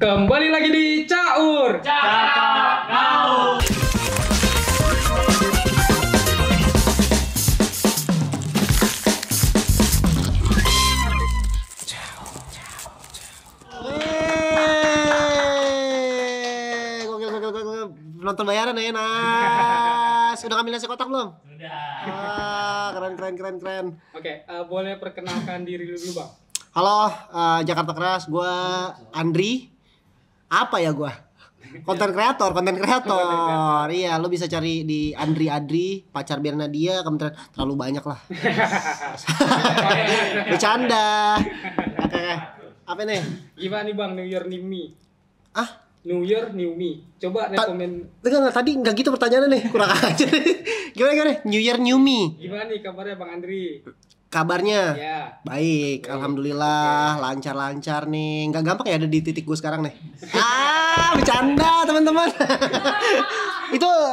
Kembali lagi di Caur Cakap Ngau. Nonton bayaran ya, Nas. Udah ngambil nasi kotak belum? Sudah. Keren. Oke, boleh perkenalkan diri dulu Bang. Halo, Jakarta Keras. Gua Andri. Apa ya gua? Konten kreator. Iya, lo bisa cari di Andri, pacar Bernadia, kementerian terlalu banyak lah. Bercanda. Oke. Apa nih? Gimana nih Bang, New Year New Me? Ah, New Year New Me. Coba rekomen. enggak, tadi enggak gitu pertanyaannya nih. Kurang aja nih. Gimana? New Year New Me. Gimana nih kabarnya Bang Andri? Kabarnya Ya. baik, alhamdulillah, lancar-lancar nih. Nggak gampang ya ada di titik gue sekarang nih. Bercanda teman-teman.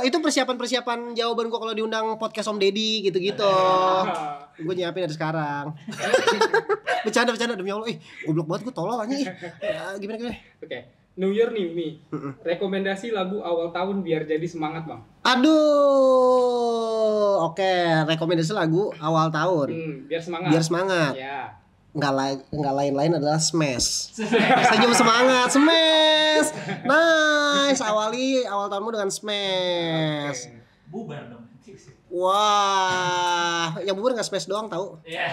itu persiapan jawaban gue kalau diundang podcast Om Deddy gitu-gitu. Gue nyiapin dari sekarang. Bercanda demi Allah. Goblok banget gue, tolol aja. Ya, gimana? Oke. New Year New Me. Rekomendasi lagu awal tahun biar jadi semangat Bang. Aduh, oke. Rekomendasi lagu awal tahun. Biar semangat. Biar semangat. Ya. Nggak lain-lain adalah Smash. Senyum semangat, Smash. Nice, awal tahunmu dengan Smash. Oke. Bubar dong. Wah, yang bubur nggak Smash doang tahu. Iya.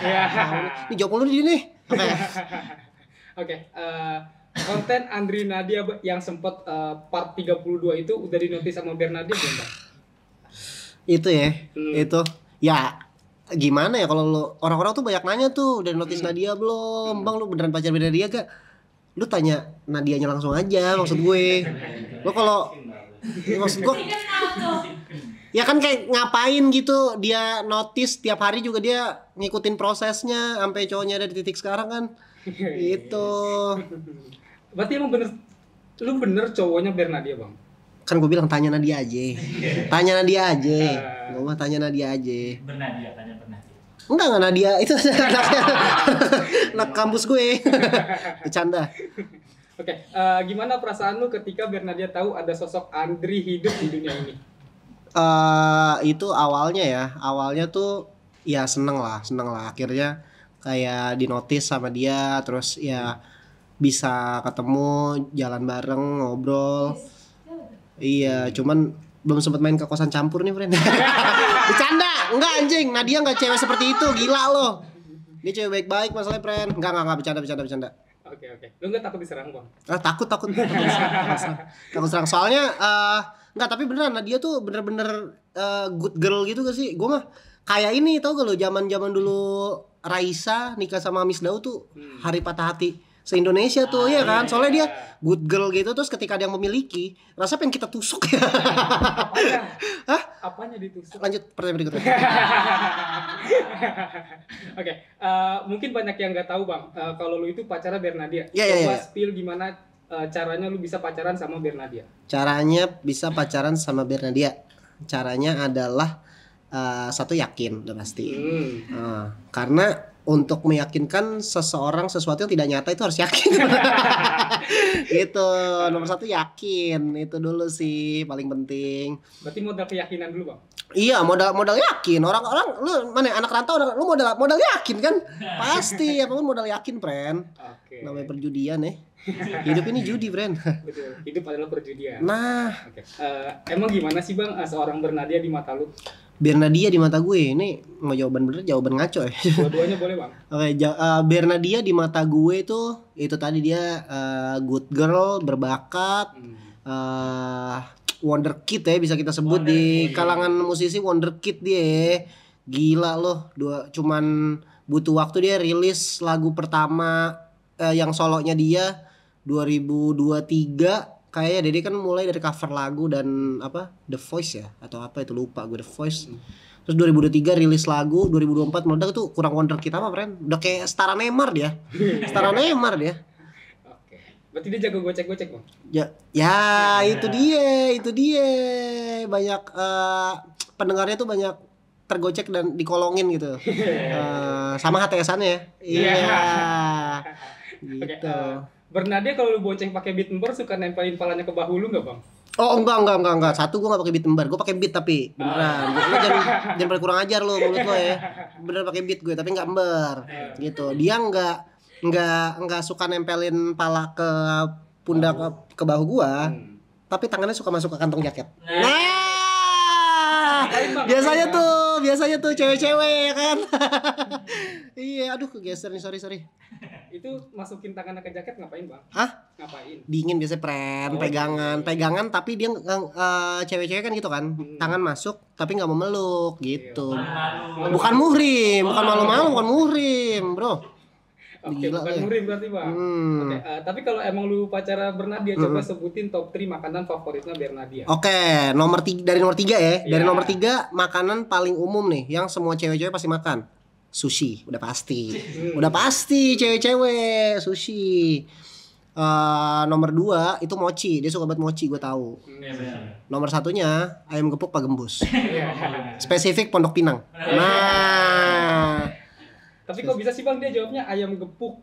Ini jawab lu di sini. Oke. Oke, konten Andri Nadia yang sempat part 32 itu udah dinotis sama Bernadia belum Bang? Itu ya, itu. Ya, gimana ya kalau lu orang-orang tuh banyak nanya tuh, udah notice Nadia belum? Bang, lu beneran pacar Nadia gak? Lu tanya Nadianya langsung aja, maksud gue. Lu kalau maksud gue ya kan kayak ngapain gitu, dia notice tiap hari juga dia ngikutin prosesnya sampai cowoknya ada di titik sekarang kan. Itu. Berarti emang lu bener cowoknya Bernadia Bang? Kan gue bilang tanya Nadia aja. Gue mah tanya Nadia aja. Bernadia, tanya Bernadia. Enggak Nadia, itu anaknya. Anak kampus gue. Bercanda. Oke, gimana perasaan lu ketika Bernadia tahu ada sosok Andri hidup di dunia ini? Itu awalnya tuh ya seneng lah akhirnya kayak dinotis sama dia, terus ya bisa ketemu, jalan bareng, ngobrol. Iya, cuman belum sempat main ke kosan campur nih, friend. Bercanda, enggak anjing. Nadia enggak cewek seperti itu, gila lo. Dia cewek baik-baik masalahnya, friend. Enggak bercanda. Oke. Lu nggak takut diserang Bang? Takut. Takut serang. Soalnya enggak, tapi beneran Nadia tuh bener-bener good girl gitu gak sih? Gue mah kayak ini, tau gak lo, zaman dulu Raisa nikah sama Miss Daud tuh hari patah hati se-Indonesia tuh, ya kan? Soalnya dia good girl gitu, terus ketika dia memiliki, rasa pengen kita tusuk ya. Hah? Apanya ditusuk? Lanjut pertanyaan berikutnya. Oke, mungkin banyak yang nggak tahu Bang, kalau lu itu pacarnya Bernadia. Iya. Coba spill gimana caranya lu bisa pacaran sama Bernadia? Caranya bisa pacaran sama Bernadia. Caranya adalah satu, yakin udah pasti. Karena untuk meyakinkan seseorang sesuatu yang tidak nyata itu harus yakin. Gitu. Nomor satu yakin, itu dulu sih paling penting. Berarti modal keyakinan dulu Bang? Iya, modal yakin. Orang-orang lu mana anak rantau, lu modal yakin kan? Pasti apapun modal yakin, friend. Oke. Namanya perjudian ya. Hidup ini judi, friend. Betul. Hidup adalah perjudian. Nah, Oke. Emang gimana sih Bang seorang Bernadia di mata lu? Bernadia di mata gue ini mau jawaban bener, jawaban ngaco ya. Dua-duanya boleh Bang. Oke, Bernadia di mata gue tuh itu tadi dia good girl, berbakat, wonderkid ya bisa kita sebut di kalangan musisi, wonderkid dia. Gila loh, cuman butuh waktu dia rilis lagu pertama yang solonya dia 2023. Kayaknya Dede kan mulai dari cover lagu dan apa The Voice ya atau apa itu, lupa gue, The Voice. Terus 2023 rilis lagu, 2024 meledak. Itu kurang wonderkid apa, friend? Udah kayak setara Neymar dia. Oke. Berarti dia jago gocek-gocek Bang? Ya itu dia. Banyak pendengarnya tuh banyak tergocek dan dikolongin gitu. Sama HTS-annya ya. Iya. Gitu. Bernadette kalau lu bonceng pakai beat ember suka nempelin palanya ke bahu lu nggak bang? Oh enggak. Satu gue nggak pakai beat ember, gue pakai beat tapi beneran. Lu jangan pada kurang ajar lo mulut lo ya. Beneran pakai beat gue tapi nggak ember. Gitu. Dia nggak suka nempelin pala ke pundak ke bahu gua, tapi tangannya suka masuk ke kantong jaket. Nah, biasanya tuh cewek-cewek ya kan. Iya, aduh kegeser nih, sorry. Itu masukin tangannya ke jaket ngapain bang? Hah? Ngapain? Dingin biasanya pegangan tapi dia cewek-cewek kan gitu kan, tangan masuk tapi nggak mau meluk gitu. Bukan muhrim, bukan malu-malu, bukan muhrim bro. Oke, bukan muhrim berarti bang. Oke, tapi kalau emang lu pacara Bernadette, coba sebutin top 3 makanan favoritnya Bernadette. Oke, dari nomor 3 ya. Dari nomor 3 makanan paling umum nih, yang semua cewek-cewek pasti makan. Sushi, udah pasti. Udah pasti cewek-cewek sushi. Nomor 2 itu mochi, dia suka banget mochi, gue tahu. Nomor 1-nya ayam gepuk Pak Gembus. Spesifik Pondok Pinang. Nah, tapi kok bisa sih bang dia jawabnya ayam gepuk,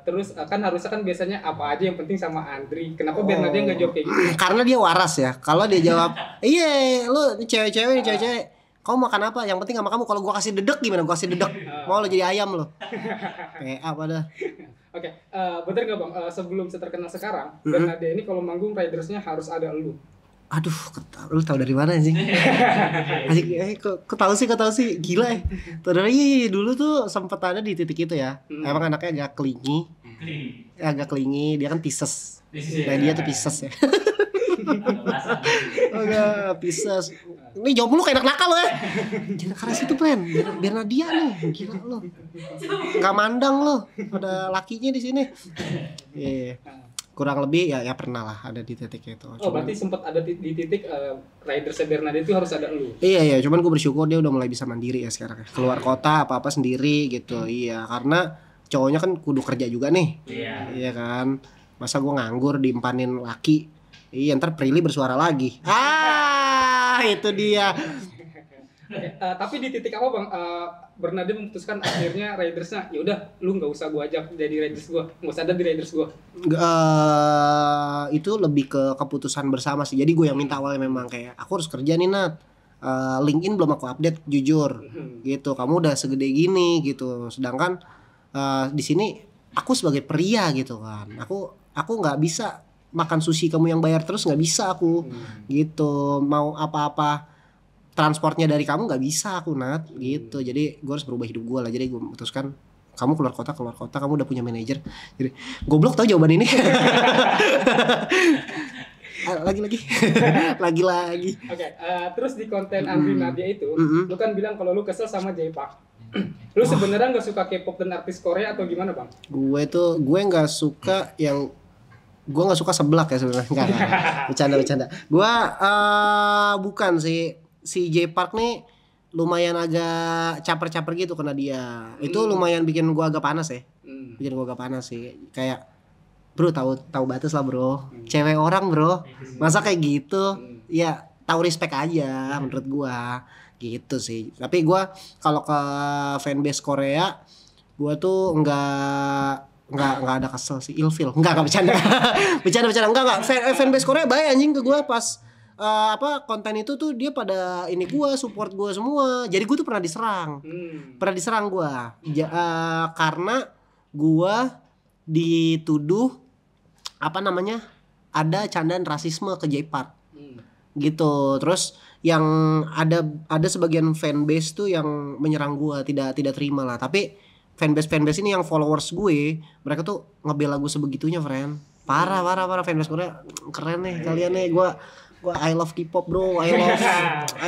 terus kan harusnya kan biasanya apa aja yang penting sama Andri. Kenapa Bernadette nggak jawab kayak gitu? Karena dia waras ya. Kalau dia jawab, iya, lu cewek-cewek, kamu makan apa? Yang penting sama kamu. Kalau gua kasih dedek gimana? Gua kasih dedek. Mau lo jadi ayam lo? Kayak apa dah? Oke, bener nggak bang? Sebelum seterkenal sekarang, Bernadette ini kalau manggung ridersnya harus ada elu. Aduh, lu tahu dari mana sih? Asik, kok tahu sih, gila ya. Iya, dulu tuh sempat ada di titik itu ya. Emang anaknya agak klingi, dia kan Pisces. Nah, dia tuh Pisces ya. Agak Pisces. Ini jawab lu kayak anak nakal lo ya. Jangan keras itu, Pren. Bernadette nih, gila lo. Enggak mandang lo. Ada lakinya di sini. Iya. Kurang lebih ya pernah lah ada di titik itu. Berarti sempat ada di titik ridersnya Bernadette itu harus ada elu. Iya, cuman gue bersyukur dia udah mulai bisa mandiri ya sekarang. Keluar kota apa sendiri gitu. Iya, karena cowoknya kan kudu kerja juga nih. Iya kan. Masa gue nganggur diimpanin laki. Iya, ntar Prilly bersuara lagi. Itu dia. Tapi di titik apa bang? Bernadette memutuskan akhirnya ridersnya, ya udah, lu nggak usah gua ajak jadi riders gua, nggak usah ada di riders gua. Itu lebih ke keputusan bersama sih. Jadi gue yang minta awalnya memang kayak aku harus kerja nih Nat. LinkedIn belum aku update jujur. Gitu. Kamu udah segede gini gitu. Sedangkan di sini aku sebagai pria gitu kan. Aku nggak bisa makan sushi kamu yang bayar terus, nggak bisa aku. Gitu. Mau apa-apa transportnya dari kamu nggak bisa aku Nat gitu. Jadi gue harus berubah hidup gue lah. Jadi gue memutuskan kamu keluar kota, kamu udah punya manajer. Jadi goblok tau jawaban ini. lagi. Oke, terus di konten Andri Nadia itu, lu kan bilang kalau lu kesel sama J-Park. Lu sebenarnya nggak suka K-pop dan artis Korea atau gimana bang? Gue nggak suka gue nggak suka seblak ya sebenarnya. Enggak. Bercanda. Gue bukan sih. Si J-Park nih lumayan agak caper-caper gitu kena dia. Itu lumayan bikin gua agak panas ya. Bikin gua agak panas sih. Kayak bro tahu batas lah bro. Cewek orang bro. Masa kayak gitu? Ya tahu respect aja menurut gua. Gitu sih. Tapi gua kalau ke fanbase Korea gua tuh enggak ada kesel sih, ilfil. Enggak bercanda. Bercanda. Enggak. Fanbase Korea baik anjing ke gua pas konten itu tuh dia pada ini gua support gua semua. Jadi gua tuh pernah diserang gua karena gua dituduh ada candaan rasisme ke J-Park gitu. Terus yang ada sebagian fanbase tuh yang menyerang gua, tidak terima lah. Tapi fanbase ini yang followers gue, mereka tuh ngebela gua sebegitunya, friend. Parah fanbase Korea keren nih kalian nih. Gua I love K-pop bro, I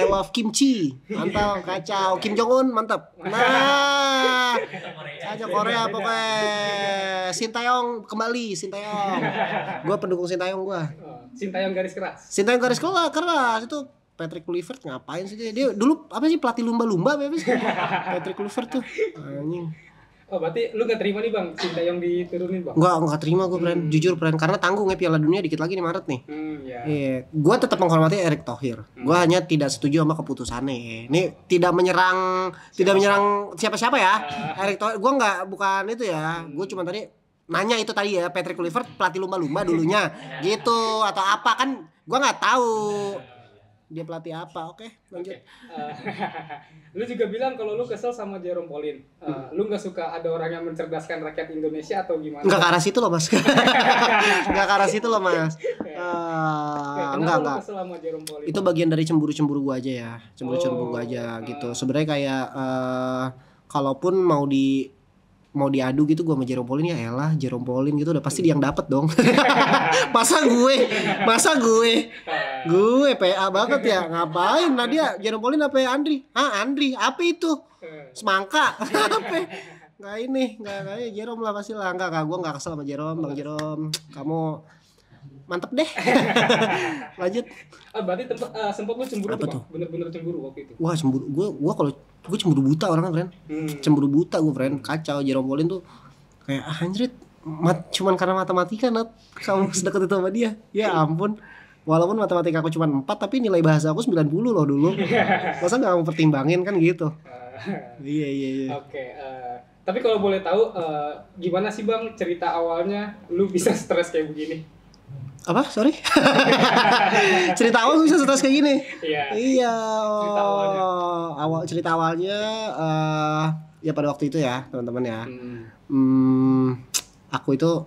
love kimchi, mantap, kacau, Kim Jong Un mantap. Nah, aja Korea pokoknya. Sintayong kembali, gue pendukung Sintayong gue. Sintayong garis keras itu. Patrick Kluivert ngapain sih dia dulu pelatih lumba-lumba apa sih? Patrick Kluivert tuh anjing. Berarti lu gak terima nih bang Sintayong diturunin bang? Enggak terima gue friend, jujur friend, karena tanggung ya Piala Dunia dikit lagi nih Maret nih. Iya, gue tetap menghormati Erick Thohir. Gue hanya tidak setuju sama keputusannya. Ini tidak menyerang siapa-siapa ya. Erick Thohir, gue bukan itu ya. Gue cuma tadi nanya itu tadi ya, Patrick Kluivert pelatih lumba-lumba dulunya gitu atau apa kan gua nggak tahu dia pelatih apa. Oke, lanjut. Oke. Lu juga bilang kalau lu kesel sama Jerome Pauline. Lu nggak suka ada orang yang mencerdaskan rakyat Indonesia atau gimana? Nggak ke arah situ loh mas. Nggak ke arah situ loh mas. Kenapa lu Enggak. kesel sama Jerome Pauline? Itu bagian dari cemburu-cemburu gua aja ya, cemburu-cemburu gua aja gitu. Sebenarnya kayak kalaupun mau diadu gitu gua sama Jerome Pauline ya elah Jerome Pauline gitu udah pasti dia yang dapet dong. masa gue PA banget ya ngapain nah dia Jerome Pauline apa ya Andri apa itu semangka apa nggak Jerome lah pasti lah nggak gue nggak kesel sama Jerome Bang Jerome kamu mantep deh. Lanjut. Berarti sempat lu cemburu Apa tuh, tuh? Bang? Bener-bener cemburu waktu itu. Wah cemburu gue kalau gue cemburu buta orangnya friend. Cemburu buta gue friend kacau. Jerome Pauline tuh kayak anjrit cuman karena matematika Nat kamu sedekat itu sama dia ya ampun. Walaupun matematika aku cuma 4 tapi nilai bahasa aku 90 loh dulu. Masa gak kamu pertimbangin kan gitu. Iya. Oke, tapi kalau boleh tahu gimana sih Bang cerita awalnya lu bisa stres kayak begini? Apa? Sorry. Cerita awal bisa stres kayak gini. Iya. Cerita awalnya ya pada waktu itu ya, teman-teman ya. Aku itu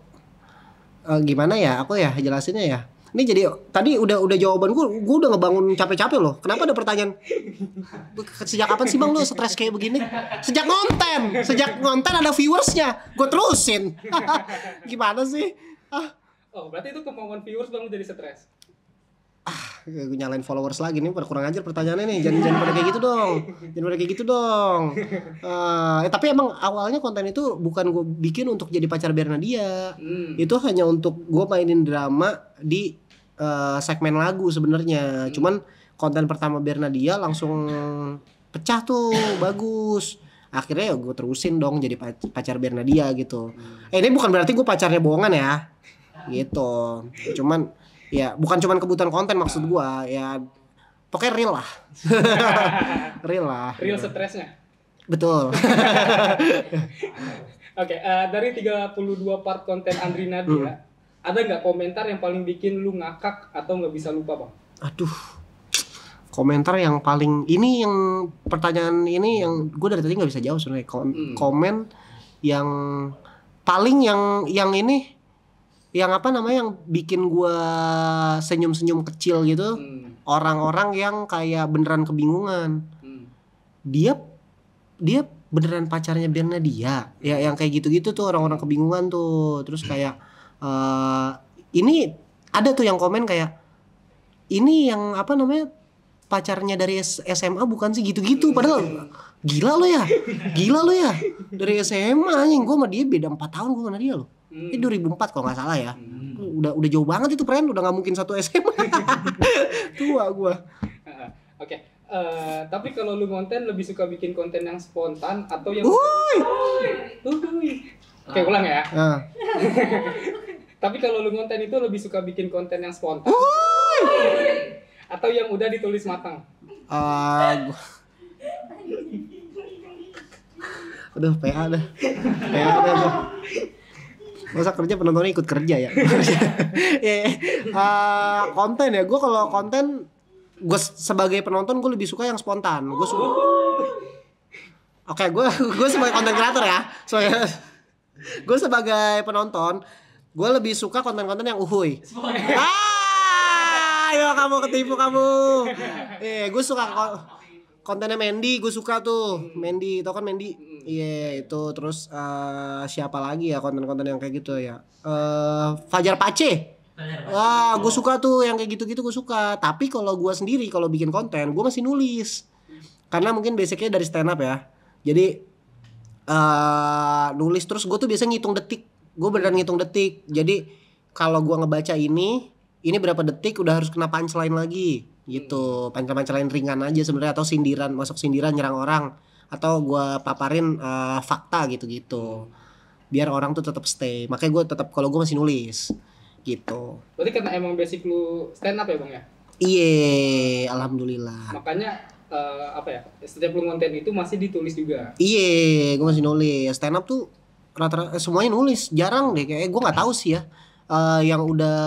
gimana ya? Aku ya jelasinnya ya. Ini jadi tadi udah jawaban gue udah ngebangun capek-capek loh. Kenapa ada pertanyaan? Sejak kapan sih Bang lu stres kayak begini? Sejak konten ada viewersnya. Gue terusin. Gimana sih? Berarti itu kemauan viewers Bang lu jadi stres. Gue nyalain followers lagi nih, pada kurang ajar pertanyaannya nih. Jangan pada kayak gitu dong. Tapi emang awalnya konten itu bukan gue bikin untuk jadi pacar Bernadia. Itu hanya untuk gue mainin drama di segmen lagu sebenarnya. Cuman konten pertama Bernadia langsung pecah tuh, bagus. Akhirnya ya gue terusin dong jadi pacar Bernadia gitu. Ini bukan berarti gue pacarnya bohongan ya. Gitu. Cuman ya bukan cuman kebutuhan konten maksud gua ya pokoknya real lah. Real stresnya. Betul. Oke, dari 32 part konten Andri Nadia ada nggak komentar yang paling bikin lu ngakak atau nggak bisa lupa Bang? Aduh, komentar yang paling ini yang pertanyaan ini yang gua dari tadi nggak bisa jawab sebenarnya. Komen yang paling yang ini yang apa namanya yang bikin gua senyum-senyum kecil gitu. Orang-orang yang kayak beneran kebingungan. Dia beneran pacarnya Bernadia. Ya yang kayak gitu-gitu tuh orang-orang kebingungan tuh. Terus kayak ini ada tuh yang komen kayak ini yang apa namanya pacarnya dari SMA bukan sih gitu-gitu padahal gila lo ya dari SMA anjing gue sama dia beda 4 tahun gue sama dia loh. Ini 2004 kalau nggak salah ya. Udah jauh banget itu friend, udah nggak mungkin satu SMA. Tua gue. Oke. Tapi kalau lu konten lebih suka bikin konten yang spontan atau yang Oke, ulang ya. Tapi kalau lu konten itu lebih suka bikin konten yang spontan atau yang udah ditulis matang? Aduh, PA dah. Masa kerja penontonnya ikut kerja ya. Konten ya, gue kalau konten gue sebagai penonton gue lebih suka yang spontan. Gue suka. Oke, gue sebagai konten kreator ya. Gue sebagai penonton gue lebih suka konten-konten yang uhuy. Ayo kamu ketipu kamu. Gue suka kontennya Mandy, gue suka tuh. Mandy, tau kan Mandy? Iya, itu terus siapa lagi ya konten-konten yang kayak gitu ya? Fajar Pace. Wah, gue suka tuh yang kayak gitu-gitu gue suka. Tapi kalau gue sendiri kalau bikin konten, gue masih nulis. Karena mungkin basicnya dari stand up ya. Jadi nulis terus gue tuh biasanya ngitung detik. Gue beneran ngitung detik. Jadi kalau gue ngebaca ini berapa detik udah harus kena punchline lagi gitu. Punchline ringan aja sebenarnya atau sindiran, masuk sindiran nyerang orang atau gue paparin fakta gitu-gitu. Biar orang tuh tetap stay. Makanya gue tetap kalau gue masih nulis gitu. Berarti karena emang basic lu stand up ya Bang ya? Iya, alhamdulillah. Makanya setiap lu konten itu masih ditulis juga. Iya, gue masih nulis. Stand up tuh rata-rata semuanya nulis, jarang deh kayak gue nggak tahu sih ya. Yang udah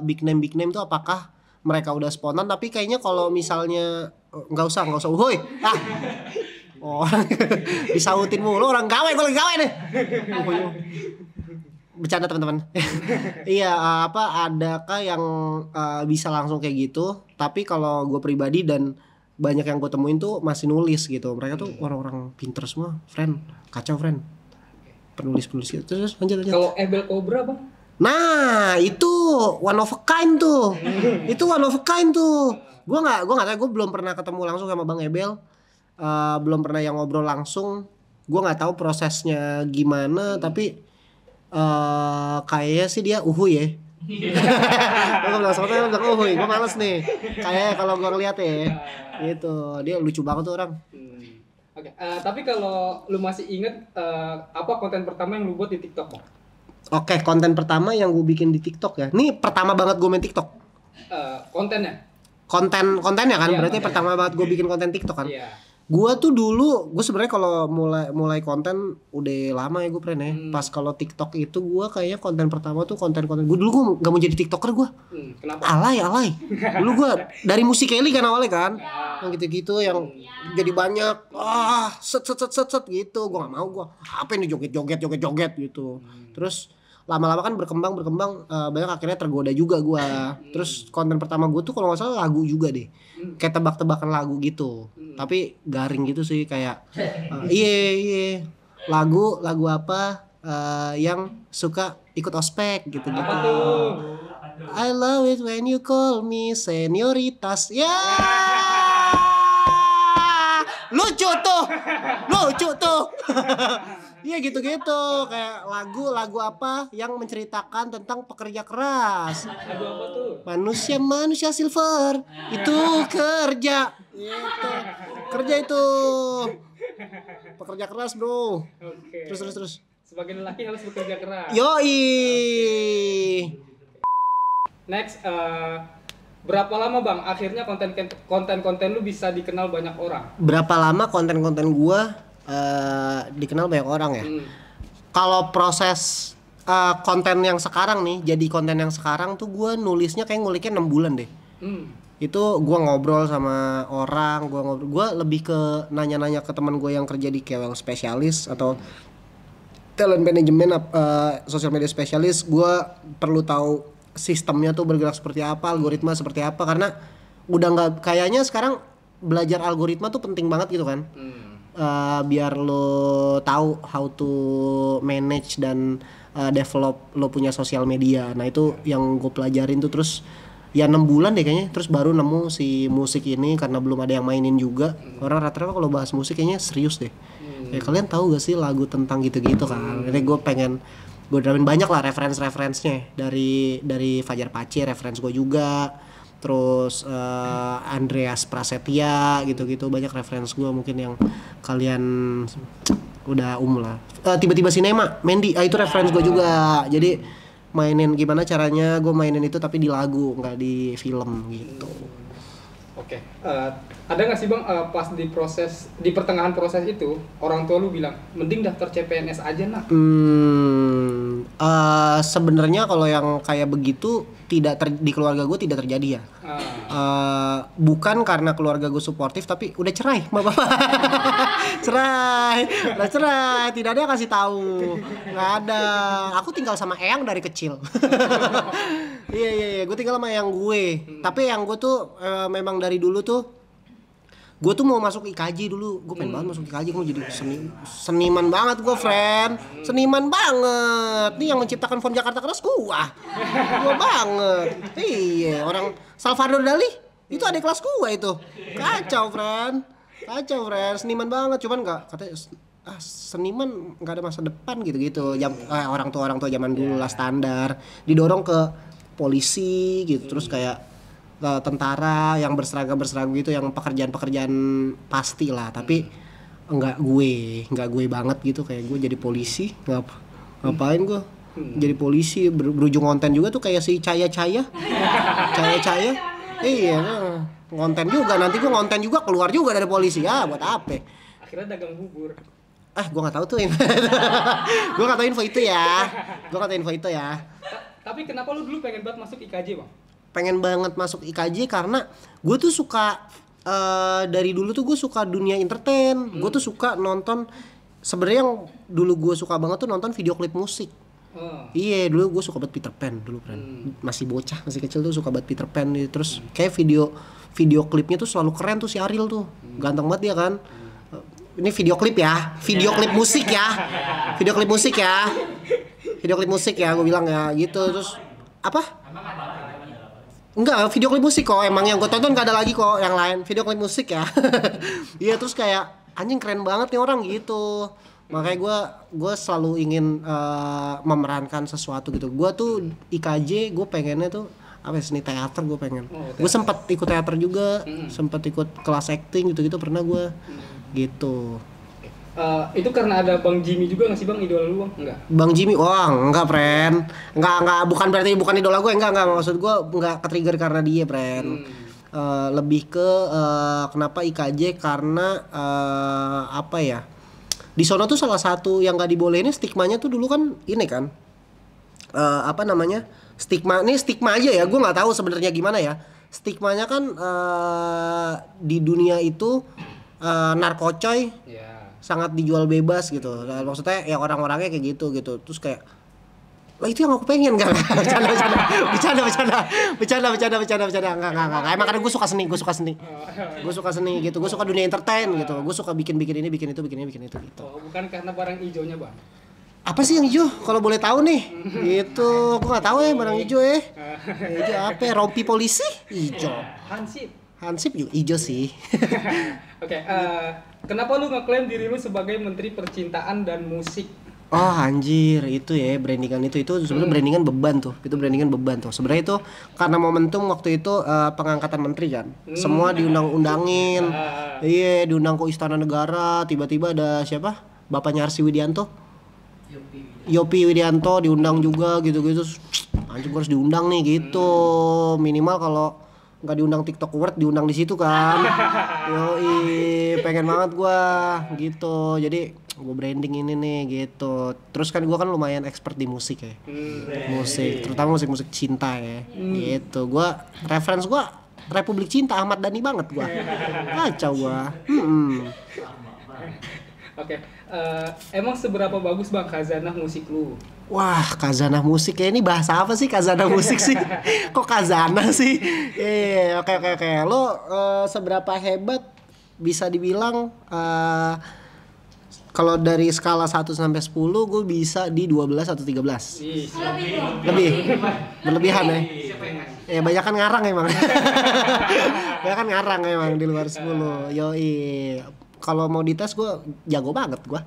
big name tuh apakah mereka udah spontan, tapi kayaknya kalau misalnya nggak usah woi orang disautin mulu, orang gawe, gue lagi gawe nih. Bercanda teman-teman. Iya, adakah yang bisa langsung kayak gitu? Tapi kalau gue pribadi dan banyak yang gue temuin tuh masih nulis gitu. Mereka tuh orang-orang pinter semua, friend, kacau friend. Penulis gitu. Terus lanjut. Kalau Ebel Cobra bang? Nah itu one of a kind tuh. Itu one of a kind tuh. Gue nggak tahu, gue belum pernah ketemu langsung sama Bang Ebel. Belum pernah yang ngobrol langsung. Gue nggak tahu prosesnya gimana, tapi kayaknya sih dia ya. Gue bilang gue males nih. Kayak kalau gue ngeliat ya, gitu. Dia lucu banget tuh orang. Oke. Tapi kalau lu masih inget apa konten pertama yang lu buat di TikTok bang? Oke, konten pertama yang gue bikin di TikTok ya. Ini pertama banget gue main TikTok. Kontennya? Kontennya kan, Iya, berarti konten. pertama banget gue bikin konten TikTok kan. Iya. Gue tuh dulu, gue sebenarnya kalau mulai konten udah lama ya gue ya. Pas kalau TikTok itu gue kayaknya konten pertama tuh konten gue dulu gue gak mau jadi TikToker gue. Kenapa? Alay. Dulu gue dari musik Kelly kan awalnya kan, yang gitu-gitu yang jadi banyak, set gitu. Gue gak mau, gue apa ini joget gitu. Terus lama-lama kan berkembang banyak akhirnya tergoda juga gue. Terus konten pertama gue tuh kalau nggak salah lagu juga deh, kayak tebak-tebakan lagu gitu, tapi garing gitu sih kayak iya lagu apa yang suka ikut ospek gitu. Apa tuh? I love it when you call me senioritas. Ya lucu tuh. Iya gitu-gitu, kayak lagu apa yang menceritakan tentang pekerja keras. Lagu apa tuh? Manusia silver itu kerja. Gitu. Kerja itu. Pekerja keras, Bro. Oke. Terus. Sebagai lelaki harus bekerja keras. Yoi. Next, berapa lama bang akhirnya konten lu bisa dikenal banyak orang? Berapa lama konten-konten gua dikenal banyak orang ya? Kalau proses konten yang sekarang nih, jadi konten yang sekarang tuh gue nulisnya kayak nguliknya 6 bulan deh. Itu gue ngobrol sama orang, gue lebih ke nanya-nanya ke teman gue yang kerja di KOL spesialis atau talent management, social media spesialis. Gue perlu tahu sistemnya tuh bergerak seperti apa, algoritma seperti apa, karena udah nggak, kayaknya sekarang belajar algoritma tuh penting banget gitu kan. Biar lo tahu how to manage dan develop lo punya sosial media. Nah itu yang gue pelajarin tuh. Terus ya 6 bulan deh kayaknya, terus baru nemu si musik ini karena belum ada yang mainin juga. Orang rata-rata kalau bahas musik kayaknya serius deh. Ya kalian tahu gak sih lagu tentang gitu-gitu kan. Jadi gue pengen gue dapetin banyak lah referensinya dari Fajar Paci, referensi gue juga. Terus Andreas Prasetya gitu-gitu, banyak referensi gue mungkin yang kalian udah lah. Tiba-tiba sinema, Mendy, itu referensi gue juga. Jadi mainin gimana caranya gue mainin itu tapi di lagu, nggak di film gitu. Oke. Ada nggak sih bang pas di pertengahan proses itu orang tua lu bilang mending daftar CPNS aja nak? Sebenarnya kalau yang kayak begitu di keluarga gue tidak terjadi ya. Bukan karena keluarga gue suportif, tapi udah cerai sama bapak. cerai, tidak ada yang kasih tahu, nggak ada. Aku tinggal sama Eyang dari kecil. Iya, gue tinggal sama Eyang gue. Tapi Eyang gue tuh memang dari dulu tuh, gue tuh mau masuk IKJ dulu. Gue pengen banget masuk IKJ, gue mau jadi seniman banget gue, friend. Seniman banget. Nih yang menciptakan font Jakarta Keras gue banget. Iya, orang Salvador Dali itu adik kelas gue itu. Kacau, friend. Seniman banget, cuman nggak, katanya seniman nggak ada masa depan gitu. Orang tua zaman dulu lah, standar. Didorong ke polisi gitu, terus kayak tentara yang berseragam gitu, yang pekerjaan pasti lah. Tapi enggak gue banget gitu, kayak gue jadi polisi ngapain gue jadi polisi, berujung konten juga tuh kayak si Caya iya, ngonten juga, nanti gue ngonten juga keluar juga dari polisi ya, buat apa akhirnya dagang bubur. Gue nggak tahu tuh. Gue nggak tahu info itu ya. Tapi kenapa lu dulu pengen banget masuk IKJ, Bang? Pengen banget masuk IKJ karena gue tuh suka dari dulu tuh gue suka dunia entertain. Gue tuh suka nonton. Sebenarnya yang dulu gue suka banget tuh nonton video klip musik. Iya, dulu gue suka banget Peter Pan dulu kan. Masih bocah, masih kecil tuh suka banget Peter Pan gitu. Terus kayak video klipnya tuh selalu keren tuh si Ariel tuh. Ganteng banget dia kan. Ini video klip ya. Video klip musik ya. Video klip musik ya gue bilang ya gitu. Terus apa? Enggak, video klip musik kok. Emang yang gue tonton gak ada lagi kok yang lain. Video klip musik ya. Iya, terus kayak anjing keren banget nih orang gitu. Makanya gue selalu ingin memerankan sesuatu gitu. Gue tuh IKJ gue pengennya tuh apa seni teater gue pengen. Gue sempat ikut teater juga, sempat ikut kelas acting gitu-gitu pernah gue gitu. Itu karena ada Bang Jimmy juga nggak sih Bang, idola lu Bang? Enggak. Bang Jimmy, wah enggak friend. Enggak, bukan berarti bukan idola gue, enggak maksud gue enggak ke-trigger karena dia friend. Lebih ke kenapa IKJ karena apa ya? Di sono tuh salah satu yang nggak dibolehin stigmanya tuh dulu kan ini kan apa namanya, stigma aja ya, gue nggak tahu sebenarnya gimana ya stigmanya kan di dunia itu narkocoy sangat dijual bebas gitu. Nah, maksudnya ya orang-orangnya kayak gitu terus kayak lah itu yang aku pengen kan. Bercanda enggak. Emang karena gue suka seni gitu. Gue suka dunia entertain gitu. Gue suka bikin ini, bikin itu gitu. Oh, bukan karena barang hijaunya, Bang. Apa sih yang hijau? Kalau boleh tahu nih. Gitu. Gue enggak tahu ya barang hijau ya. Hijau apa? Rompi polisi? Hijau. Hansip juga hijau sih. Oke, kenapa lu ngeklaim diri lu sebagai Menteri Percintaan dan Musik? Oh anjir, itu ya brandingan itu sebenarnya brandingan beban tuh. Itu brandingan beban tuh. Sebenarnya itu karena momentum waktu itu pengangkatan menteri kan. Semua diundang-undangin. Iya, diundang ke Istana Negara, tiba-tiba ada siapa? Bapaknya Arsy Widianto. Yopi Widianto diundang juga gitu-gitu. Anjir gua harus diundang nih gitu. Minimal kalau nggak diundang TikTok Award diundang di situ kan. Yoi, pengen banget gua gitu. Jadi gue branding ini nih gitu. Terus kan gue kan lumayan expert di musik ya. Musik, terutama musik cinta ya. Gitu. Gue reference gue Republik Cinta Ahmad Dhani banget gue. Kacau gue. Oke. Emang seberapa bagus Bang khazanah musik lu? Wah, khazanah musik ya, ini bahasa apa sih khazanah musik sih? Kok khazanah sih? Oke. Lo seberapa hebat bisa dibilang kalau dari skala 1 sampai 10 gue bisa di 12 atau 13. Lebih. Berlebihan ya. Ya banyak kan ngarang emang. Di luar 10. Yoi. Kalau mau dites gue jago banget gue.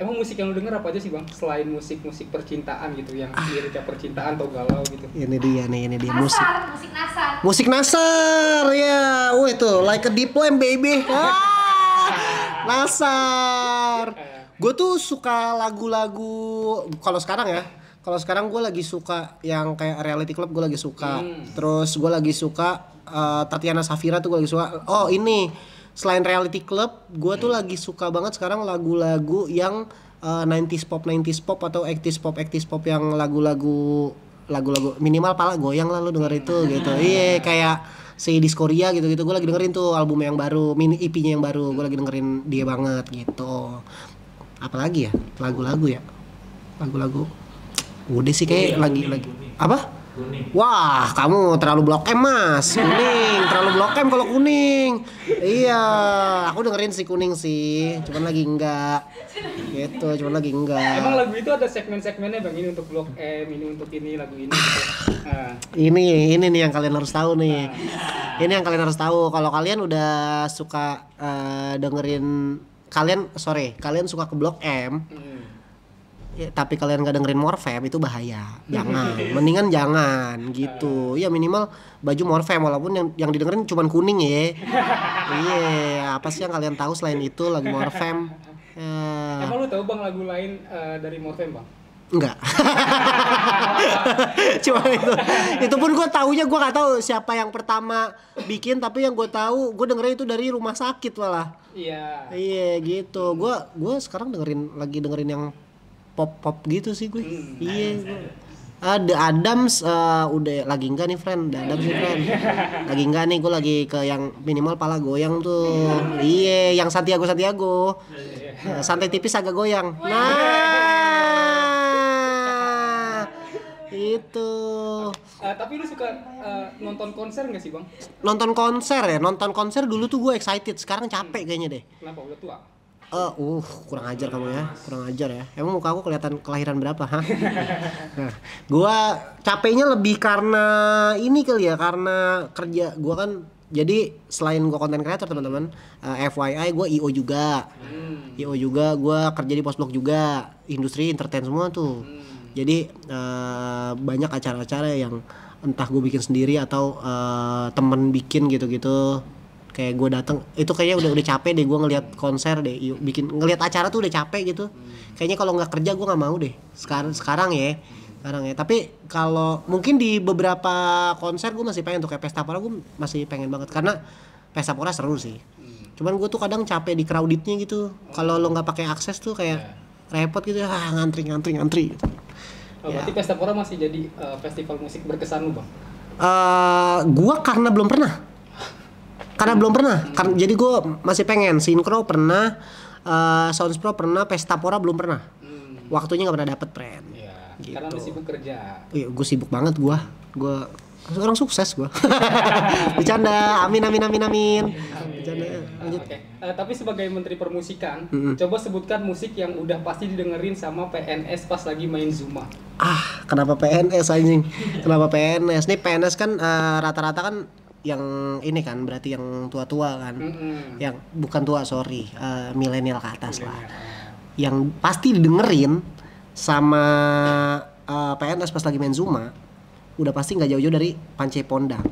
Emang musik yang lu denger apa aja sih Bang? Selain musik percintaan gitu, yang liriknya percintaan atau galau gitu. Ini dia musik Nasar ya. Wah itu like a deep flame baby. Nasar. Gue tuh suka lagu-lagu kalau sekarang gue lagi suka yang kayak Reality Club, gue lagi suka. Terus gue lagi suka Tatiana Safira tuh gue lagi suka. Oh ini selain Reality Club, gue tuh lagi suka banget sekarang lagu-lagu yang 90s pop atau 80s pop yang lagu-lagu minimal pala goyang lah lu denger itu gitu. Iya kayak si Diskoria gitu-gitu, gue lagi dengerin tuh album yang baru, mini EP-nya yang baru, gue lagi dengerin dia banget gitu. Apalagi ya, lagu-lagu udah sih kayak lagi apa? Kuning. Wah, kamu terlalu Blok M mas. Kuning, terlalu Blok M kalau kuning. Iya, aku dengerin si Kuning sih, cuman lagi enggak. Emang lagu itu ada segmen-segmennya Bang, ini untuk Blok M, ini untuk ini, lagu ini gitu. Ini nih yang kalian harus tahu nih. Ini yang kalian harus tahu. Kalau kalian udah suka dengerin kalian suka ke Blok M. Ya, tapi kalian nggak dengerin Morfem itu bahaya. Jangan, mendingan jangan gitu. Ya minimal baju Morfem walaupun yang didengerin cuma kuning ya. Iya, apa sih yang kalian tahu selain itu lagu Morfem? Emang lu tahu Bang lagu lain dari Morfem Bang? Enggak. Cuma itu pun gue taunya gue nggak tahu siapa yang pertama bikin, tapi yang gue tahu gue dengerin itu dari rumah sakit malah. Iya gitu. Gue sekarang lagi dengerin yang pop gitu sih gue. Iya. Ada Adams udah lagi enggak nih friend? Ada Adams nih friend. Lagi enggak nih, gue lagi ke yang minimal pala goyang tuh. Iya, yang Santiago. Santai tipis agak goyang. Nah, itu. Tapi lu suka nonton konser nggak sih bang? Nonton konser dulu tuh gue excited, sekarang capek kayaknya deh. Kenapa udah tua? Kurang ajar kamu ya, kurang ajar ya. Emang muka aku kelihatan kelahiran berapa, ha? Nah, gua capeknya lebih karena ini kali ya, karena kerja gua kan. Jadi selain gua content creator teman-teman, FYI gua IO juga. Gua kerja di Postblog juga, industri entertain semua tuh. Jadi banyak acara-acara yang entah gue bikin sendiri atau temen bikin gitu-gitu. Kayak gue datang itu kayaknya udah capek deh gue ngelihat konser deh, ngelihat acara tuh udah capek gitu. Kayaknya kalau nggak kerja gue nggak mau deh sekarang ya. Tapi kalau mungkin di beberapa konser gue masih pengen tuh, kayak Pesta Pora gue masih pengen banget karena Pesta Pora seru sih. Cuman gue tuh kadang capek di crowdednya gitu. Kalau lo nggak pakai akses tuh kayak repot gitu, ngantri gitu. Berarti Pesta Pora masih jadi festival musik berkesan lu bang? Gue karena belum pernah. Jadi gue masih pengen. Sinkro pernah, Sounds Pro pernah, Pesta Pora belum pernah. Waktunya nggak pernah dapet, friend. Iya. Gitu. Karena lu sibuk kerja. Iya, gue sibuk banget gue orang sukses gue. Bercanda, amin. Bercanda. Lanjut. Oke. Tapi sebagai Menteri Permusikan, coba sebutkan musik yang udah pasti didengerin sama PNS pas lagi main Zuma. Kenapa PNS anjing? Kenapa PNS? Nih PNS kan rata-rata kan yang ini kan berarti yang tua-tua kan. Yang bukan tua, sorry, milenial ke atas lah. Yang pasti didengerin sama PNS pas lagi main Zuma udah pasti nggak jauh-jauh dari Pance Pondang.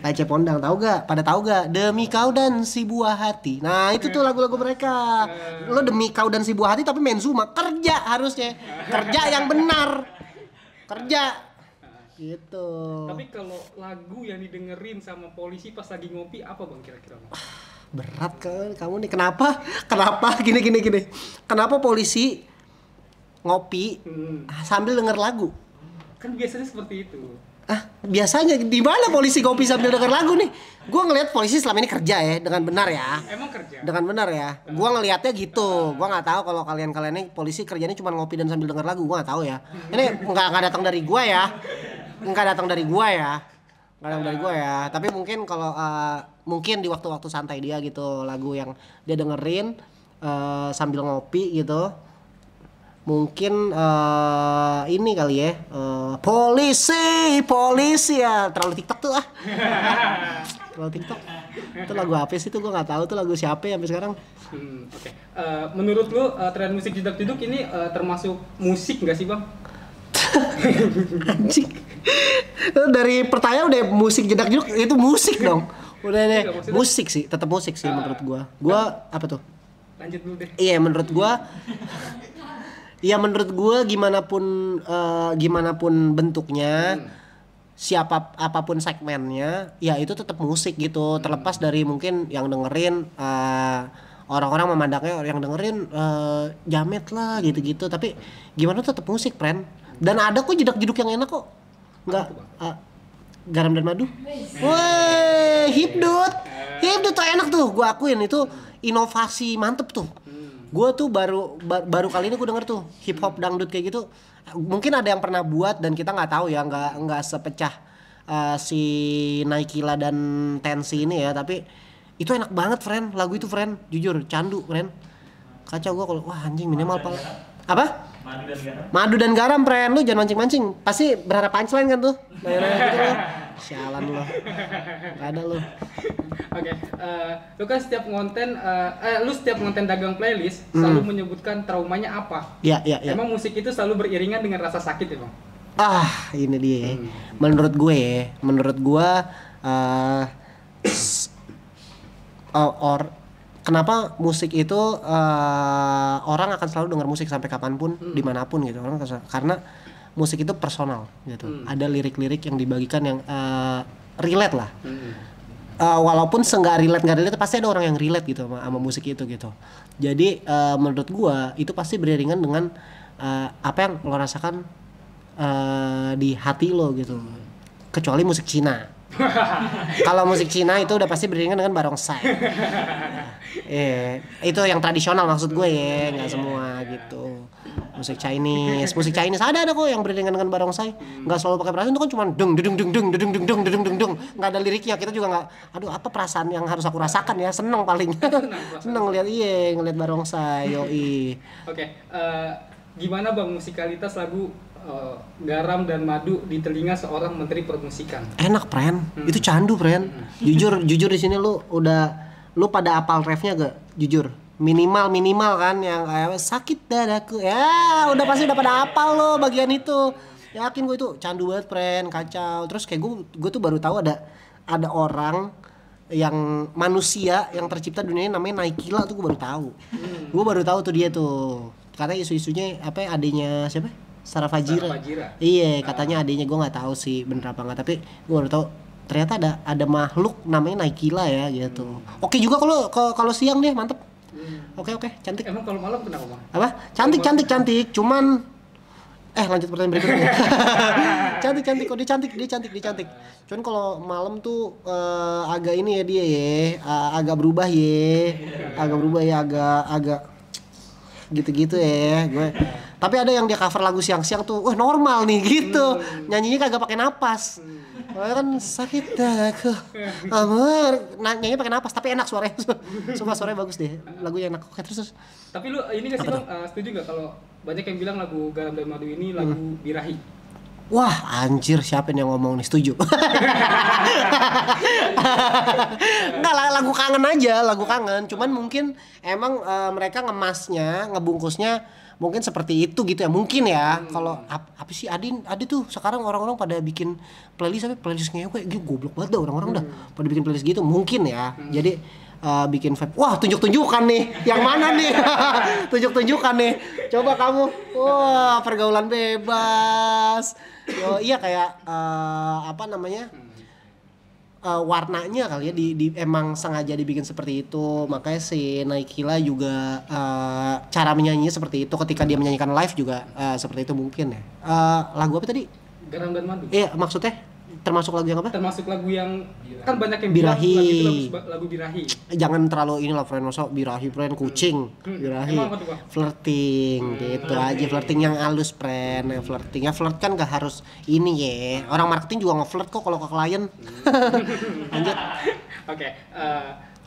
Tahu gak? Pada tahu gak? Demi Kau dan Si Buah Hati. Nah itu tuh lagu-lagu mereka. Lo Demi Kau dan Si Buah Hati tapi main Zuma, kerja harusnya. Kerja yang benar. Kerja. Gitu. Tapi kalau lagu yang didengerin sama polisi pas lagi ngopi apa bang kira-kira? Berat kan kamu nih. Kenapa gini. Kenapa polisi ngopi sambil denger lagu? Kan biasanya seperti itu. Biasanya di mana polisi ngopi sambil denger lagu nih? Gua ngelihat polisi selama ini kerja ya dengan benar ya. Emang kerja? Dengan benar ya. Gua ngelihatnya gitu. Gua nggak tahu kalau kalian ini polisi kerjanya cuma ngopi dan sambil denger lagu. Gua nggak tahu ya. Ini nggak datang dari gua ya. Nggak datang dari gua ya. Tapi mungkin kalau mungkin di waktu-waktu santai dia gitu, lagu yang dia dengerin sambil ngopi gitu. Mungkin ini kali ya, polisi ya, terlalu TikTok tuh terlalu TikTok. Itu lagu apa sih tuh, gue nggak tahu tuh lagu siapa ya sampai sekarang. Oke. Menurut lu tren musik jedak-jeduk ini termasuk musik nggak sih bang? Anjing. Dari pertanyaan udah musik jedak-jeduk itu musik dong. Udah deh, musik sih, tetap musik sih menurut gue. Apa tuh? Lanjut dulu deh. Iya menurut gue. Ya menurut gue gimana pun bentuknya, apapun segmennya, ya itu tetap musik gitu. Terlepas dari mungkin yang dengerin orang-orang memandangnya yang dengerin jamet lah gitu-gitu. Tapi gimana tetap musik, friend. Dan ada kok jedak-jeduk yang enak kok. Enggak Garam dan Madu. Woi, Hipdut tuh enak tuh. Gue akuin itu inovasi mantep tuh. Gue tuh baru kali ini gue denger tuh hip hop dangdut kayak gitu. Mungkin ada yang pernah buat dan kita nggak tahu ya, nggak sepecah si Naikila dan Tensi ini ya. Tapi itu enak banget, friend. Lagu itu, friend, jujur candu, friend. Kacau gue kalau anjing minimal apa? Madu dan garam, friend. Lu jangan mancing-mancing. Pasti berharap punchline kan tuh. Nanya-nanya gitu lo. Sialan lo. Gak ada lo. Oke, lu kan setiap ngonten dagang playlist selalu menyebutkan traumanya apa? Iya. Emang musik itu selalu beriringan dengan rasa sakit ya bang? Ini dia. Menurut gue kenapa musik itu orang akan selalu dengar musik sampai kapanpun, dimanapun gitu. Karena musik itu personal gitu. Ada lirik-lirik yang dibagikan yang relate lah. Walaupun nggak relate pasti ada orang yang relate gitu sama musik itu gitu. Jadi menurut gua itu pasti beriringan dengan apa yang lo rasakan di hati lo gitu. Kecuali musik Cina. Kalau musik Cina itu udah pasti beriringan dengan barongsai. Itu yang tradisional maksud gue ya, nggak semua gitu. Musik Chinese ada kok yang beriringan dengan barongsai. Nggak selalu pakai perasaan, itu kan cuma deng deng deng deng deng deng deng deng deng, nggak ada liriknya. Kita juga nggak, aduh apa perasaan yang harus aku rasakan ya, seneng paling. Seneng ngeliat barongsai. Yoi. Oke, gimana bang musikalitas lagu Garam dan Madu di telinga seorang menteri permusikan? Enak pren, itu candu pren. Jujur di sini lu pada apal refnya gak? Jujur minimal kan yang kayak sakit dadaku ya, udah pasti udah pada apal lo bagian itu. Yakin gue itu candu banget pren, kacau. Terus kayak gue tuh baru tahu ada orang yang manusia yang tercipta dunia ini namanya Naikila tuh gue baru tahu. Gue baru tahu tuh dia tuh. Karena isu-isunya apa adanya siapa? Sarah Fajira. Iya, katanya adanya, gue nggak tahu sih bener apa nggak, tapi gue baru tahu ternyata ada makhluk namanya Naikila ya gitu. Oke juga kalau siang deh mantep. Oke cantik. Emang kalau malam kenapa bang? Apa? Cantik. Cuman lanjut pertanyaan berikutnya. cantik kok, dia cantik. Cuman kalau malam tuh agak ini ya dia ya, agak berubah ya, agak gitu-gitu ya gue. Tapi ada yang dia cover lagu siang-siang tuh, wah normal nih gitu. Nyanyinya kagak pakai napas. Kan sakit aku. Nyanyinya pakai napas tapi enak suaranya. Sumpah suaranya bagus deh. Lagunya enak. Oke, terus. Tapi lu ini enggak sih bang, setuju enggak kalau banyak yang bilang lagu Garam dan Madu ini lagu birahi? Wah anjir, siapa yang ngomong nih, setuju. Enggak, lagu kangen. Cuman mungkin emang mereka ngemasnya, ngebungkusnya mungkin seperti itu gitu ya, mungkin ya. Kalau apa sih Adi tuh sekarang orang-orang pada bikin playlist ngewe, goblok banget dah orang-orang dah pada bikin playlist gitu, mungkin ya. Jadi bikin vibe, wah tunjuk-tunjukkan nih, yang mana nih? Tunjuk-tunjukkan nih, coba kamu, wah pergaulan bebas. Iya kayak apa namanya, warnanya kali ya, emang sengaja dibikin seperti itu. Makanya si Naikila juga cara menyanyinya seperti itu, ketika dia menyanyikan live juga seperti itu mungkin ya. Lagu apa tadi? Garam dan Madu. Iya, maksudnya termasuk lagu yang apa? Termasuk lagu yang kan banyak yang birahi. Bilang lagu itu lagu birahi. Jangan terlalu inilah friend, masa birahi friend kucing. Birahi. Flirting gitu aja, flirting yang halus friend. Flirting. Ya flirt kan gak harus ini ya. Orang marketing juga nge-flirt kok kalau ke klien. Lanjut. Oke,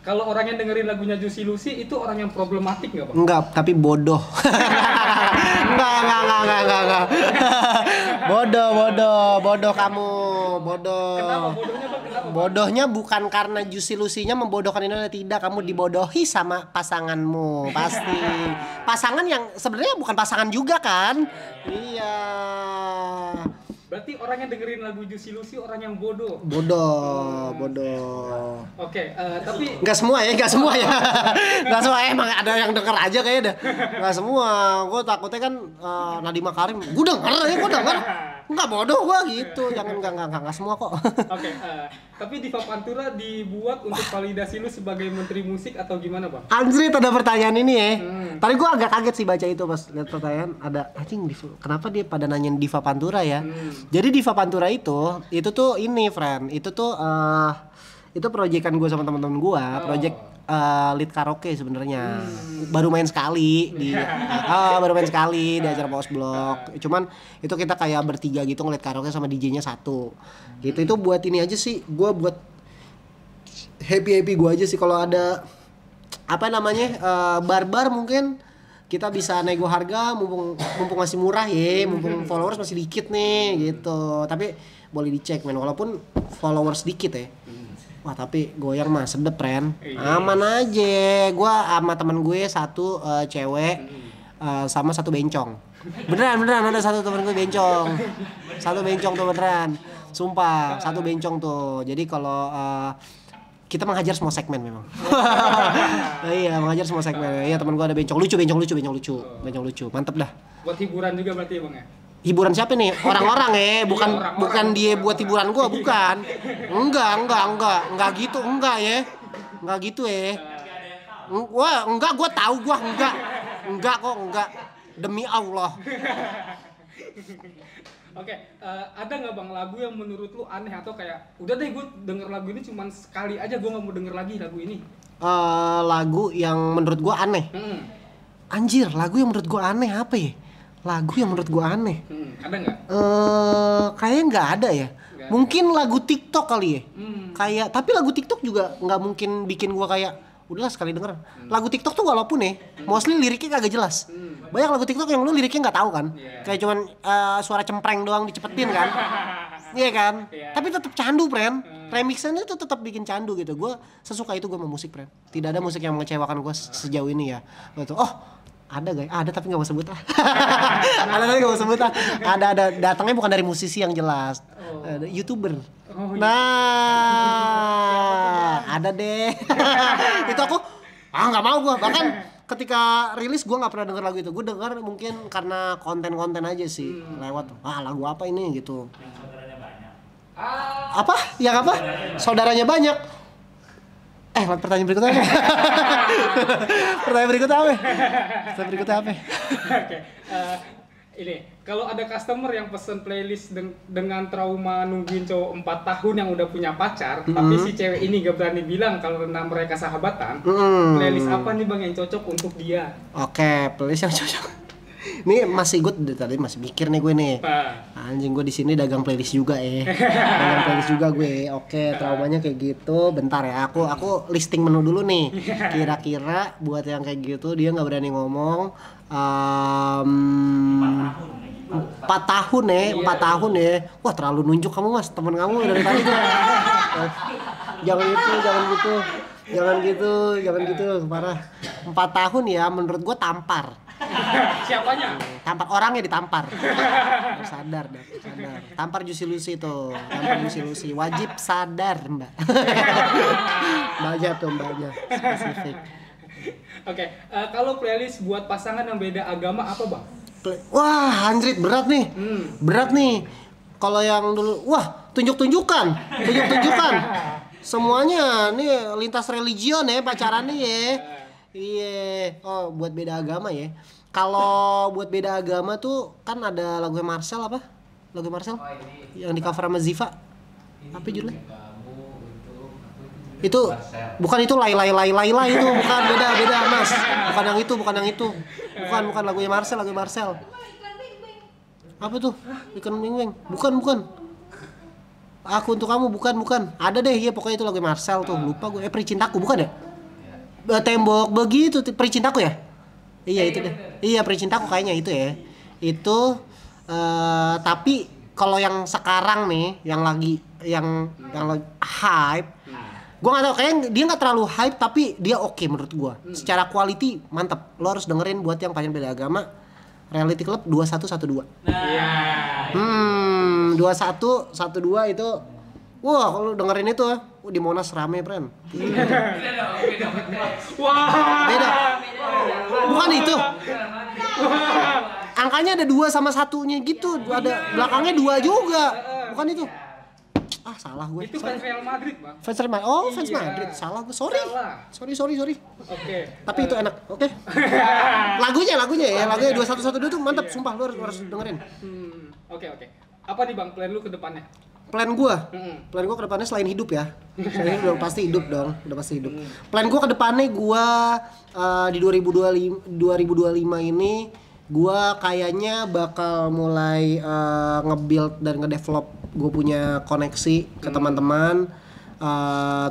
kalau orang yang dengerin lagunya Juicy Lucy itu orang yang problematik nggak bang? Enggak, tapi bodoh. Enggak. Bodoh kamu, bodoh. Kenapa bodohnya bang? Kenapa? Bodohnya bukan karena Juicy Lucy-nya membodohkan ini, tidak. Kamu dibodohi sama pasanganmu, pasti. Pasangan yang sebenarnya bukan pasangan juga kan? Iya. Berarti orang yang dengerin lagu Juicy Lucy orang yang bodoh. Bodoh. Oke, tapi Enggak semua ya. Enggak semua, emang ada yang denger aja kayaknya dah. Enggak semua. Gue takutnya kan Nadiem Makarim, gue denger. Enggak bodoh gue gitu. Jangan enggak semua kok. Oke, tapi Diva Pantura dibuat untuk validasi lu sebagai menteri musik atau gimana bang? Anjrit, ada pertanyaan ini ya. Tadi gue agak kaget sih baca itu pas lihat pertanyaan, ada anjing kenapa dia pada nanyain Diva Pantura ya. Jadi Diva Pantura itu tuh ini friend, itu tuh itu proyekan gue sama teman-teman gue, proyek lead karaoke sebenarnya. Baru main sekali di di acara Paus Blok. Cuman itu kita kayak bertiga gitu ngeliat karaoke sama DJ-nya satu. Gitu, itu buat ini aja sih, gue buat happy gue aja sih. Kalau ada apa namanya barbar mungkin kita bisa nego harga, mumpung masih murah ya, mumpung followers masih dikit nih gitu. Tapi boleh dicek men, walaupun followers dikit ya. Wah tapi goyang mah sedep Ren, aman aja. Gua sama temen gue satu cewek sama satu bencong. Beneran ada satu temen gue bencong. Satu bencong tuh beneran. Sumpah, satu bencong tuh. Jadi kalau kita menghajar semua segmen memang. Iya, menghajar semua segmen. Iya, teman gua ada bencong lucu. Mantep dah. Buat hiburan juga berarti ya Bang ya? Hiburan siapa nih? Orang-orang bukan Iya, orang-orang. bukan dia buat hiburan gua, bukan. Enggak gitu, enggak ya. Enggak gitu ya. Wah, enggak, gua tahu gua enggak. Enggak kok, enggak. Demi Allah. Oke, ada nggak Bang lagu yang menurut lu aneh atau kayak udah deh gue denger lagu ini cuman sekali aja gue nggak mau denger lagi lagu ini? Lagu yang menurut gua aneh. Anjir, lagu yang menurut gua aneh apa ya? Lagu yang menurut gua aneh. Ada nggak? Kayaknya nggak ada ya. Nggak ada. Mungkin lagu TikTok kali ya. Kayak Tapi lagu TikTok juga nggak mungkin bikin gua kayak udahlah sekali denger. Lagu TikTok tuh walaupun mostly liriknya kagak jelas. Banyak lagu TikTok yang lu liriknya nggak tahu kan. Iya. Kayak cuman suara cempreng doang dicepetin kan. Iya kan? Iya. Tapi tetap candu, friend. Remixnya tuh tetap bikin candu gitu. Gua sesuka itu gua sama musik, friend. Tidak ada musik yang mengecewakan gua sejauh ini ya. Gua tuh, ada guys, ada tapi nggak mau sebut lah. Ada tapi nggak mau sebut lah. Ada datangnya bukan dari musisi yang jelas, ada YouTuber. Nah, ada deh. Itu aku nggak mau gua. Bahkan ketika rilis gua nggak pernah denger lagu itu. Gua denger mungkin karena konten-konten aja sih lewat. Lagu apa ini gitu. Yang saudaranya banyak. Apa? Yang apa? Saudaranya banyak. Pertanyaan berikutnya apa? Pertanyaan berikutnya apa? Oke, ini kalau ada customer yang pesen playlist dengan trauma nungguin cowok 4 tahun yang udah punya pacar, tapi si cewek ini gak berani bilang kalau mereka sahabatan, playlist apa nih Bang yang cocok untuk dia? Oke, playlist yang cocok. Ini masih gue dari tadi masih mikir nih gue nih. Anjing, gue di sini dagang playlist juga dagang playlist juga gue. Oke, traumanya kayak gitu. Bentar ya, aku listing menu dulu nih. Kira-kira buat yang kayak gitu dia nggak berani ngomong. 4 tahun ya. Wah, terlalu nunjuk kamu Mas, temen kamu dari tadi tuh. Jangan gitu, parah. 4 tahun ya, menurut gue tampar. Siapanya? Tampar, orangnya ditampar. Sadar. Tampar Juicy Lucy tuh. Wajib sadar, Mbak. Mbaknya spesifik. Oke, kalau playlist buat pasangan yang beda agama apa Bang? Wah, anjrit, berat nih. Kalau yang dulu, tunjuk-tunjukkan. Semuanya nih lintas religion ya pacarannya ya. Iya. Buat beda agama ya. Kalau buat beda agama tuh kan ada lagu Marcel apa? Lagu Marcel? Yang di cover sama Ziva. Apa judulnya? Itu bukan itu lay itu, bukan, beda Mas. Bukan yang itu. Bukan lagunya Marcel. Apa tuh? Ikan Bing. Bukan. Aku untuk kamu, bukan. Ada deh, ya pokoknya itu lagu Marcel tuh. Lupa gue. Peri Cintaku bukan ya? Tembok begitu, Peri Cintaku ya? Iya itu deh. Iya, Peri Cintaku kayaknya itu ya. Itu tapi kalau yang sekarang nih yang lagi hype, gue nggak tahu, kayaknya dia nggak terlalu hype tapi dia oke menurut gue. Secara quality mantep. Lo harus dengerin buat yang pacaran beda agama. Reality Club 2112. Nah. 2112 itu. Wah, kalau dengerin itu di Monas rame, friend. Wah. Beda. Bukan itu. Angkanya ada 2 sama 1-nya gitu. Ada belakangnya 2 juga. Bukan itu. Salah gue. Itu fans Real Madrid, Bang. Fans Madrid. Salah gue. Sorry. Oke. Tapi itu enak. Oke. Lagunya ya. Lagunya 2112 tuh mantap, sumpah, lu harus dengerin. Oke. Apa nih Bang plan lu ke depannya? Plan gua ke depannya selain hidup ya. Selain hidup udah pasti hidup. Plan gua ke depannya di 2025 ini gua kayaknya bakal mulai nge-build dan nge-develop gua punya koneksi ke teman-teman.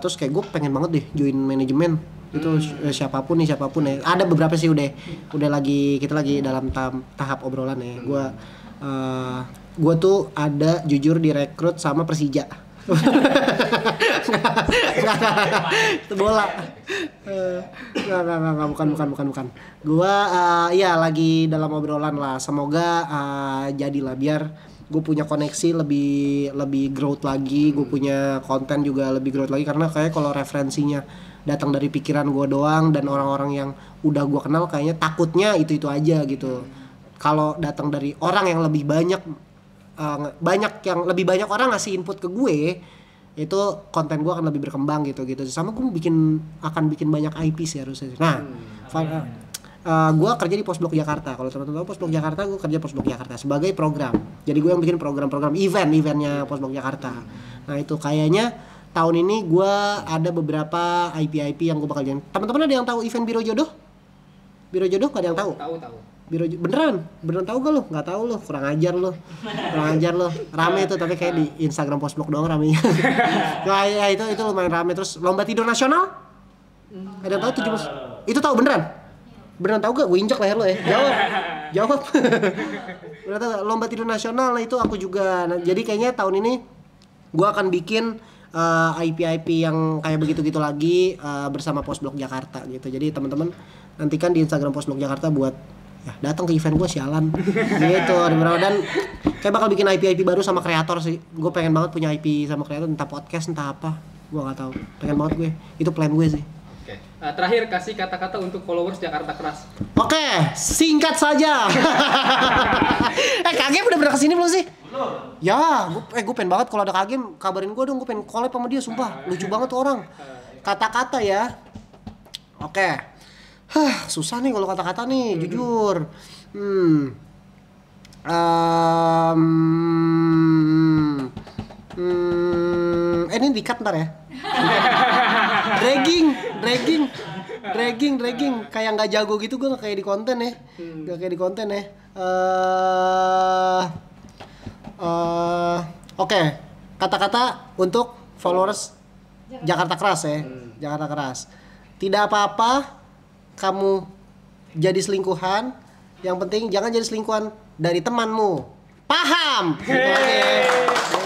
Terus kayak gua pengen banget deh join manajemen. Itu siapapun ya. Ada beberapa sih udah lagi, kita lagi dalam tahap obrolan ya. Gue tuh ada jujur direkrut sama Persija. Itu bola. Nggak, bukan. Gue lagi dalam obrolan lah. Semoga jadilah, biar gue punya koneksi lebih growth lagi, gue punya konten juga lebih growth lagi, karena kayak kalau referensinya datang dari pikiran gue doang dan orang-orang yang udah gue kenal kayaknya takutnya itu aja gitu. Kalau datang dari orang yang lebih banyak lebih banyak orang ngasih input ke gue, itu konten gue akan lebih berkembang gitu. Sama gue akan bikin banyak IP sih harusnya. Nah, gue kerja di Postblok Jakarta. Kalau teman-teman tahu Postblok Jakarta, gue kerja Postblok Jakarta sebagai program. Jadi gue yang bikin program-program eventnya Postblok Jakarta. Nah itu kayaknya tahun ini gue ada beberapa IP yang gue bakal jalan. Teman-teman ada yang tahu event Biro Jodoh? Biro Jodoh gak ada yang tahu? Tahu. Beneran tahu gak lo? Nggak tahu lo, kurang ajar lo. Rame itu, tapi kayak di Instagram Postblok doang ramenya. Nah ya itu lumayan rame. Terus lomba tidur nasional? Ada yang tahu 17? Itu tahu beneran tahu gak? Gue injek leher lo ya. Jawab. Beneran tahu gak? Lomba tidur nasional, nah itu aku juga. Nah, jadi kayaknya tahun ini gue akan bikin IP yang kayak begitu lagi bersama Postblok Jakarta gitu. Jadi teman-teman nantikan di Instagram Postblok Jakarta buat datang ke event gue sialan gitu. Dan kayak bakal bikin IP baru sama kreator sih. Gue pengen banget punya IP sama kreator, entah podcast entah apa, gue nggak tahu. Pengen banget gue. Itu plan gue sih. Oke. Terakhir kasih kata-kata untuk followers Jakarta Keras. Oke, singkat saja. Kagem udah pernah kesini belum sih? Belum. Ya, gue pengen banget kalau ada Kagem, kabarin gue dong, gue pengen collab sama dia, sumpah. Lucu banget tuh orang. Kata-kata ya. Oke. Susah nih kalau kata-kata nih, jujur. Ini di-cut ntar ya. Dragging. Kayak nggak jago gitu, gue nggak kayak di konten ya. Oke. Kata-kata untuk followers Jakarta Keras ya. Jakarta Keras. Tidak apa-apa kamu jadi selingkuhan, yang penting jangan jadi selingkuhan dari temanmu. Paham? Oke.